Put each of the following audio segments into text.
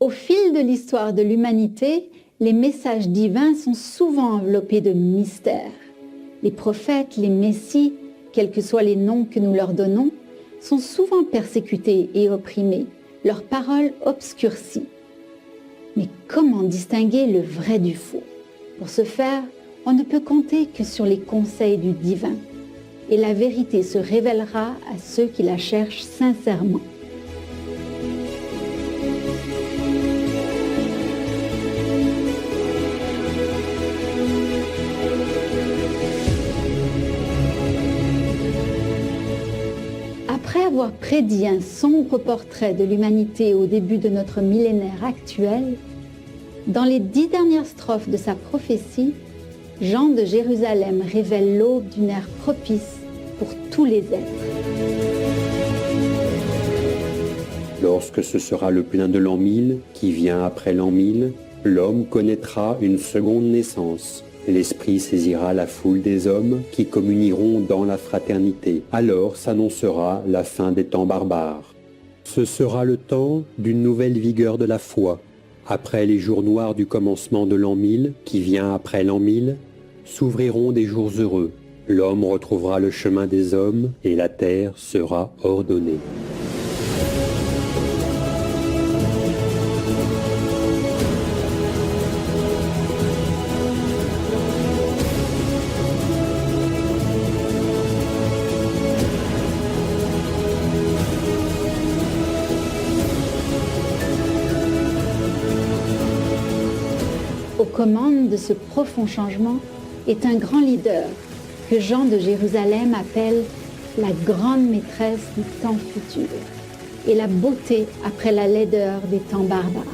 Au fil de l'histoire de l'humanité, les messages divins sont souvent enveloppés de mystères. Les prophètes, les messies, quels que soient les noms que nous leur donnons, sont souvent persécutés et opprimés, leurs paroles obscurcies. Mais comment distinguer le vrai du faux? Pour ce faire, on ne peut compter que sur les conseils du divin, et la vérité se révélera à ceux qui la cherchent sincèrement. Après avoir prédit un sombre portrait de l'humanité au début de notre millénaire actuel, dans les 10 dernières strophes de sa prophétie, Jean de Jérusalem révèle l'aube d'une ère propice pour tous les êtres. Lorsque ce sera le plein de l'an 1000, qui vient après l'an 1000, l'homme connaîtra une seconde naissance. L'Esprit saisira la foule des hommes qui communieront dans la fraternité. Alors s'annoncera la fin des temps barbares. Ce sera le temps d'une nouvelle vigueur de la foi. Après les jours noirs du commencement de l'an 1000, qui vient après l'an 1000, s'ouvriront des jours heureux. L'homme retrouvera le chemin des hommes et la terre sera ordonnée. Aux commandes de ce profond changement est un grand leader que Jean de Jérusalem appelle la grande maîtresse du temps futur et la beauté après la laideur des temps barbares.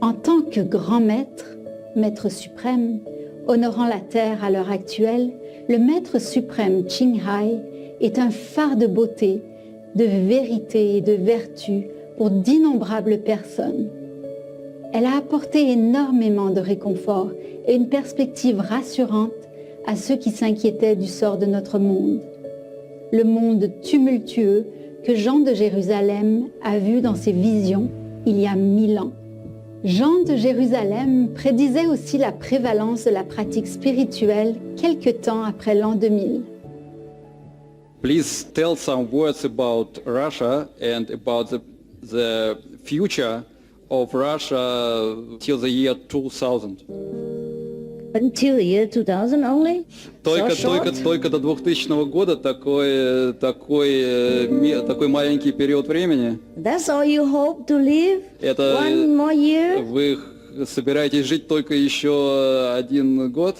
En tant que grand maître, maître suprême, honorant la terre à l'heure actuelle, le maître suprême Ching Hai est un phare de beauté, de vérité et de vertu pour d'innombrables personnes. Elle a apporté énormément de réconfort et une perspective rassurante à ceux qui s'inquiétaient du sort de notre monde. Le monde tumultueux que Jean de Jérusalem a vu dans ses visions il y a 1000 ans. Jean de Jérusalem prédisait aussi la prévalence de la pratique spirituelle quelque temps après l'an 2000. Please tell some words about Russia and about the future of Russia till the year 2000. Until the year 2000 only? Только до 2000 года такой маленький период времени. That's all you hope to live? Это One more year? Вы собираетесь жить только еще 1 год?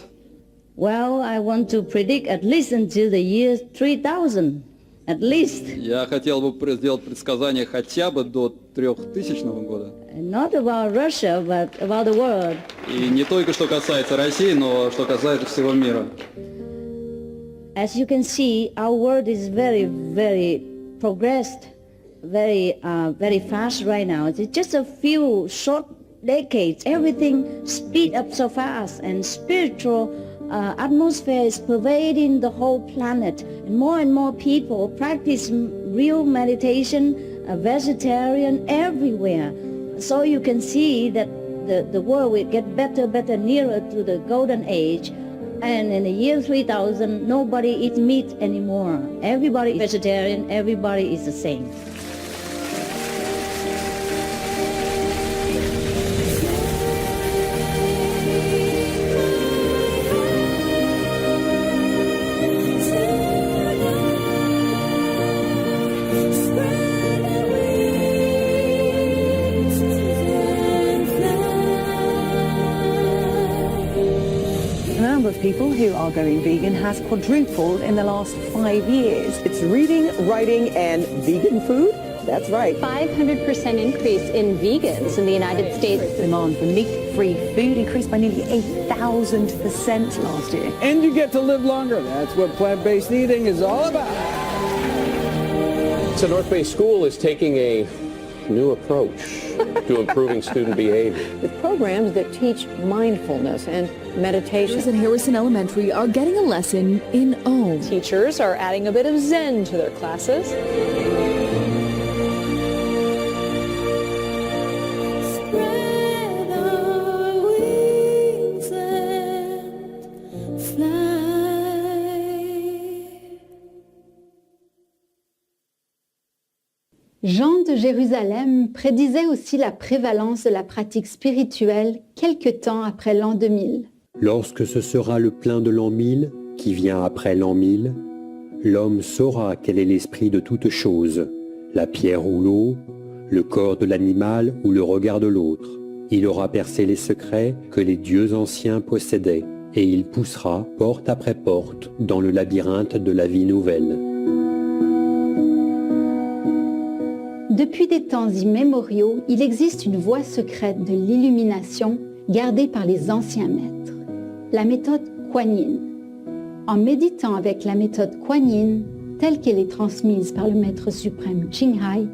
Well, I want to predict at least until the year 3000. At least. Я хотел бы сделать предсказание хотя бы до 3000 года. Not about Russia, but about the world. И не только что касается России, но что касается всего мира. As you can see, our world is very, very progressed, very fast right now. It's just a few short decades. Everything speed up so fast, and spiritual atmosphere is pervading the whole planet. And more people practice real meditation, vegetarian everywhere. So you can see that the world will get better, nearer to the golden age. And in the year 3000, nobody eats meat anymore. Everybody is vegetarian, everybody is the same. People who are going vegan has quadrupled in the last 5 years. It's reading, writing and vegan food. That's right. 500% increase in vegans in the United States. Demand for meat-free food increased by nearly 8,000% last year. And you get to live longer. That's what plant-based eating is all about. So North Bay School is taking a new approach to improving student behavior. With programs that teach mindfulness and meditation. Teachers in Harrison Elementary are getting a lesson in Om. Teachers are adding a bit of Zen to their classes. Spread our wings and fly. Jean de Jérusalem prédisait aussi la prévalence de la pratique spirituelle quelque temps après l'an 2000. Lorsque ce sera le plein de l'an 1000, qui vient après l'an 1000, l'homme saura quel est l'esprit de toute chose, la pierre ou l'eau, le corps de l'animal ou le regard de l'autre. Il aura percé les secrets que les dieux anciens possédaient, et il poussera porte après porte dans le labyrinthe de la vie nouvelle. Depuis des temps immémoriaux, il existe une voie secrète de l'illumination gardée par les anciens maîtres, la méthode Kuan Yin. En méditant avec la méthode Kuan Yin, telle qu'elle est transmise par le maître suprême Ching Hai,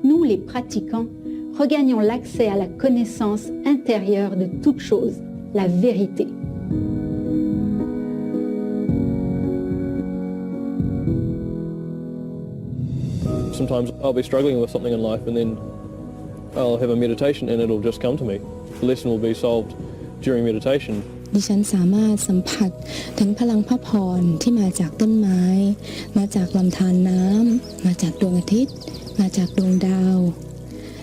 nous, les pratiquants, regagnons l'accès à la connaissance intérieure de toute chose, la vérité. Sometimes I'll be struggling with something in life and then I'll have a meditation and it'll just come to me. The lesson will be solved during meditation. ดิฉันสามารถสัมผัสถึงพลังพระพรที่มาจากต้นไม้มาจากลำธารน้ำมาจากดวงอาทิตย์มาจากดวงดาว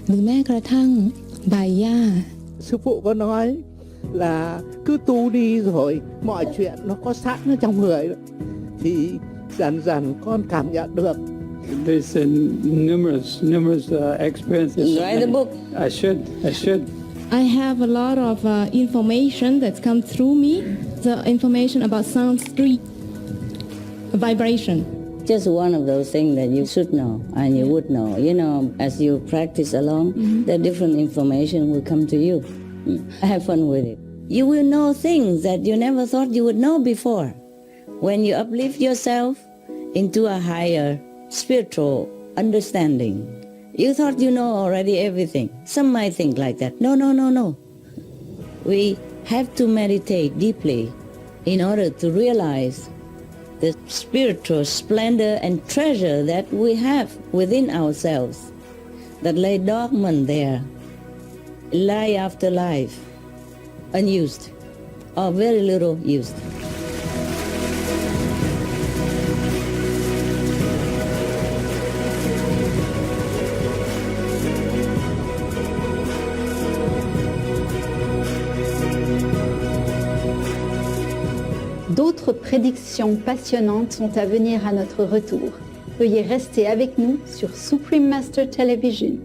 หรือแม้กระทั่งใบหญ้า Sư phụ có nói là cứ tu đi rồi mọi chuyện nó có sẵn ở trong người thì dần dần con cảm nhận được. There's numerous experiences. Write the book. I should. I have a lot of information that's come through me. The information about sound, street, vibration. Just one of those things that you should know and you would know. You know, as you practice along, the different information will come to you. Have fun with it. You will know things that you never thought you would know before. When you uplift yourself into a higher spiritual understanding, you thought you know already everything. Some might think like that. No. We have to meditate deeply in order to realize the spiritual splendor and treasure that we have within ourselves that lay dormant there, lie after life, unused or very little used. D'autres prédictions passionnantes sont à venir à notre retour. Veuillez rester avec nous sur Supreme Master Television.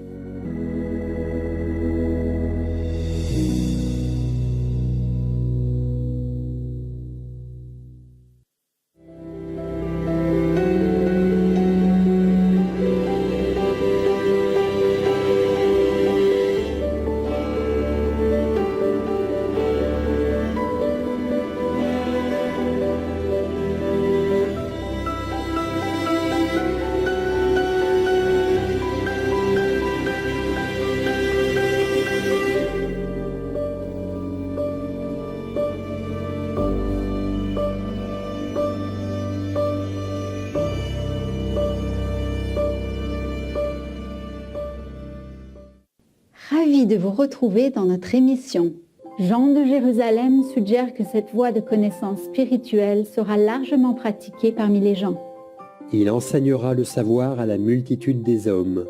Ravi de vous retrouver dans notre émission. Jean de Jérusalem suggère que cette voie de connaissance spirituelle sera largement pratiquée parmi les gens. Il enseignera le savoir à la multitude des hommes.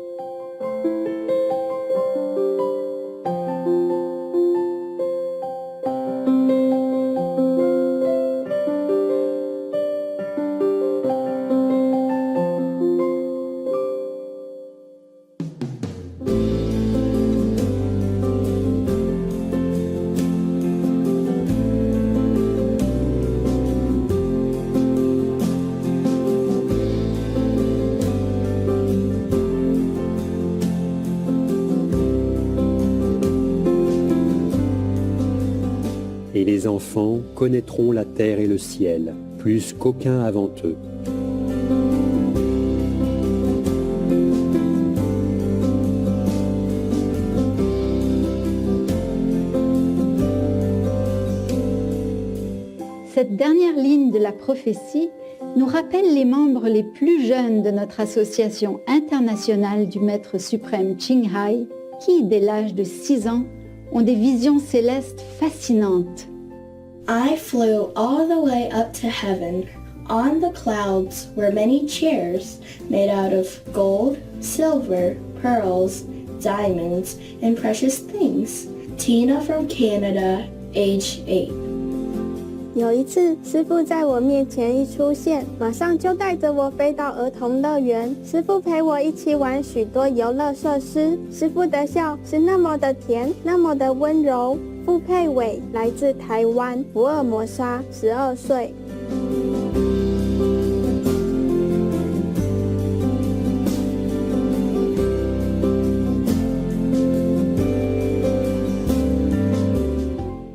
les enfants connaîtront la terre et le ciel, plus qu'aucun avant eux. Cette dernière ligne de la prophétie nous rappelle les membres les plus jeunes de notre association internationale du Maître suprême Ching Hai, qui, dès l'âge de 6 ans, ont des visions célestes fascinantes. I flew all the way up to heaven. On the clouds were many chairs made out of gold, silver, pearls, diamonds, and precious things. Tina from Canada, age 8. 有一次，师父在我面前一出现，马上就带着我飞到儿童乐园。师父陪我一起玩许多游乐设施。师父的笑是那么的甜，那么的温柔。傅佩伟来自台湾，福尔摩沙，12岁。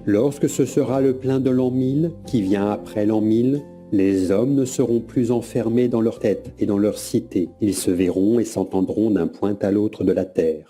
Lorsque ce sera le plein de l'an 1000, qui vient après l'an 1000, les hommes ne seront plus enfermés dans leur tête et dans leur cité. Ils se verront et s'entendront d'un point à l'autre de la terre.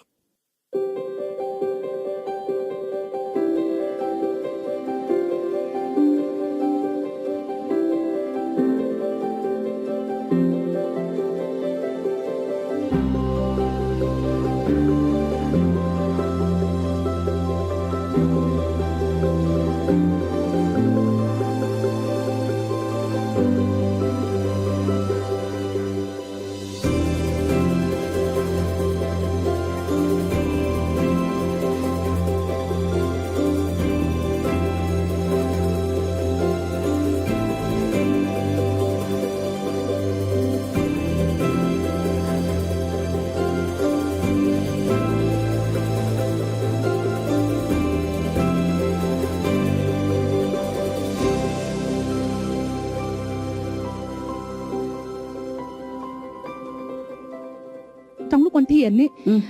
Trong lúc con thiền ấy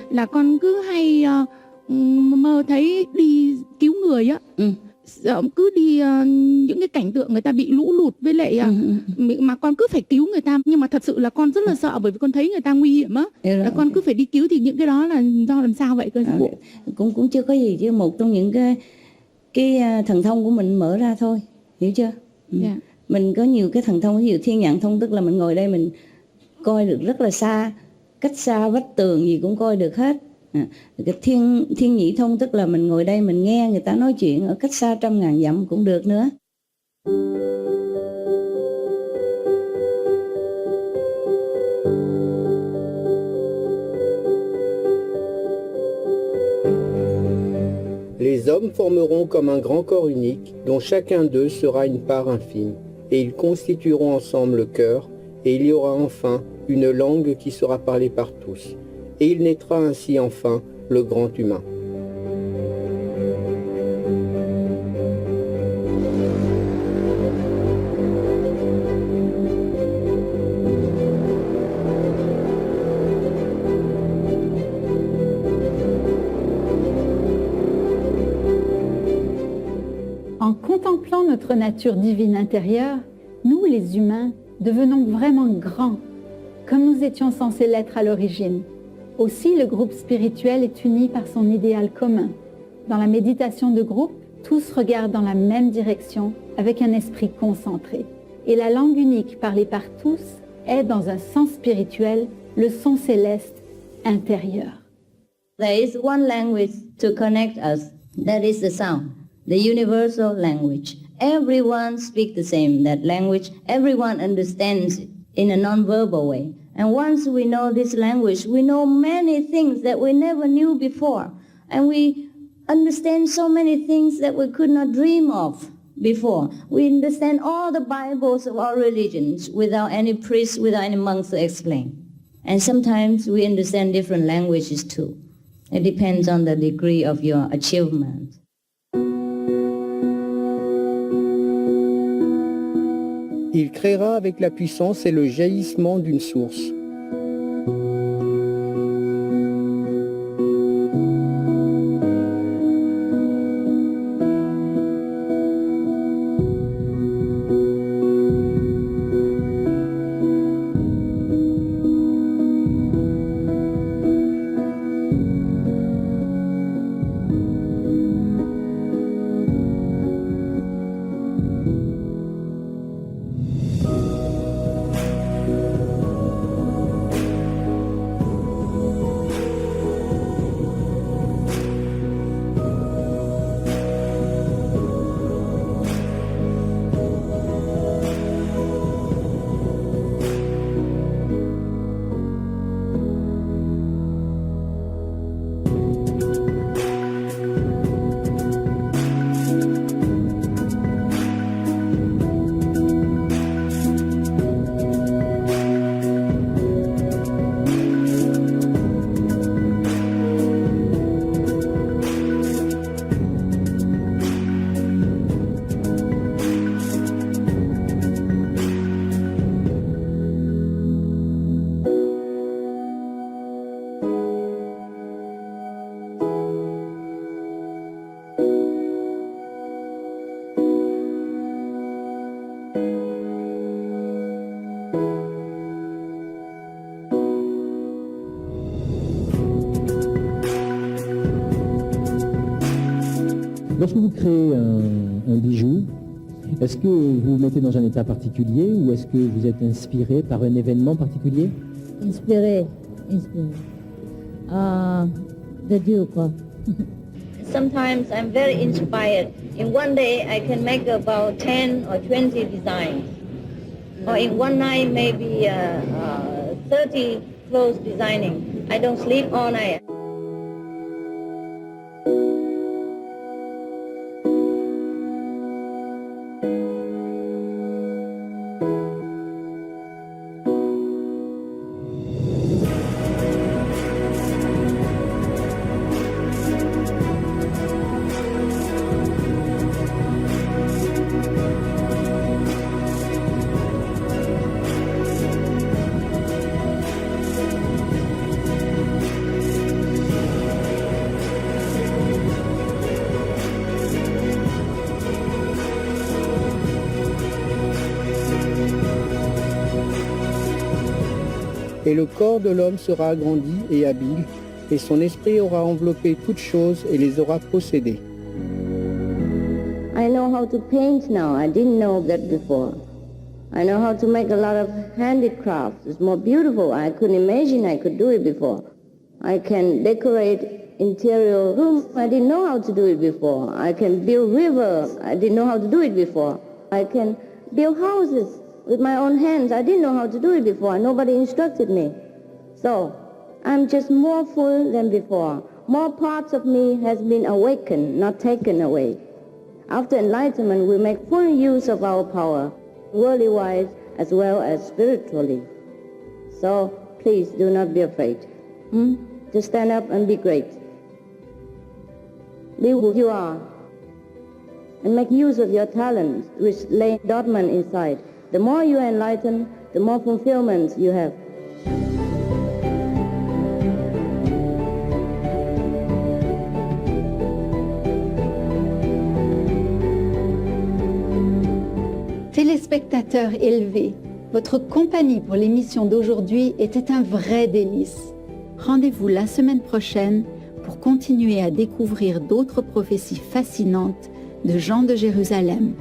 là con cứ hay mơ thấy đi cứu người á, cứ đi những cái cảnh tượng người ta bị lũ lụt với lại mà con cứ phải cứu người ta, nhưng mà thật sự là con rất là sợ bởi vì con thấy người ta nguy hiểm á, là con cứ phải đi cứu. Thì những cái đó là do làm sao vậy cơ? Cũng chưa có gì chứ, một trong những cái thần thông của mình mở ra thôi, hiểu chưa? Yeah. Mình có nhiều cái thần thông, ví dụ thiên nhãn thông, tức là mình ngồi đây mình coi được rất là xa, cách xa vách tường gì cũng coi được hết. Cái thiên nhĩ thông tức là mình ngồi đây mình nghe người ta nói chuyện ở cách xa 100.000 dặm cũng được nữa. Les hommes formeront comme un grand corps unique, dont chacun d'eux sera une part infime, et ils constitueront ensemble le cœur, et il y aura enfin une langue qui sera parlée par tous, et il naîtra ainsi enfin le grand humain. En contemplant notre nature divine intérieure, nous les humains devenons vraiment grands, comme nous étions censés l'être à l'origine. Aussi, le groupe spirituel est uni par son idéal commun. Dans la méditation de groupe, tous regardent dans la même direction avec un esprit concentré. Et la langue unique parlée par tous est, dans un sens spirituel, le son céleste intérieur. There is one language to connect us, that is the sound, the universal language. Everyone speaks the same, that language, everyone understands it in a non-verbal way. And once we know this language, we know many things that we never knew before. And we understand so many things that we could not dream of before. We understand all the Bibles of our religions without any priest, without any monks to explain. And sometimes we understand different languages too. It depends on the degree of your achievement. Il créera avec la puissance et le jaillissement d'une source. Lorsque vous créez un bijou, est-ce que vous le mettez dans un état particulier ou est-ce que vous êtes inspiré par un événement particulier? Inspiré. The Duke. Sometimes I'm very inspired. In one day I can make about 10 or 20 designs. Or in one night maybe 30 clothes designing. I don't sleep all night. Et le corps de l'homme sera agrandi et habile, et son esprit aura enveloppé toutes choses et les aura possédées. I know how to paint now. I didn't know that before. I know how to make a lot of handicrafts. It's more beautiful. I couldn't imagine I could do it before. I can decorate interior rooms. I didn't know how to do it before. I can build rivers. I didn't know how to do it before. I can build houses with my own hands. I didn't know how to do it before. Nobody instructed me. So I'm just more full than before. More parts of me has been awakened, not taken away. After enlightenment, we make full use of our power, worldly-wise as well as spiritually. So please do not be afraid. Just stand up and be great. Be who you are. And make use of your talents, which lay dormant inside. The more you enlighten, the more fulfillments you have. Téléspectateurs élevés, votre compagnie pour l'émission d'aujourd'hui était un vrai délice. Rendez-vous la semaine prochaine pour continuer à découvrir d'autres prophéties fascinantes de Jean de Jérusalem.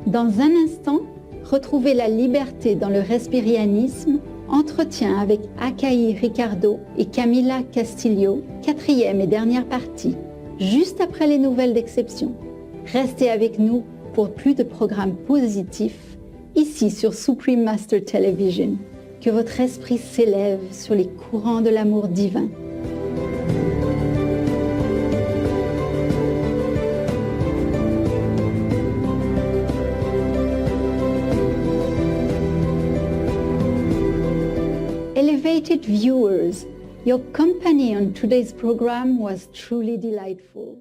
Dans un instant, retrouvez la liberté dans le respirianisme, entretien avec Akai Ricardo et Camila Castillo, 4e et dernière partie, juste après les nouvelles d'exception. Restez avec nous pour plus de programmes positifs, ici sur Supreme Master Television. Que votre esprit s'élève sur les courants de l'amour divin. Elevated viewers, your company on today's program was truly delightful.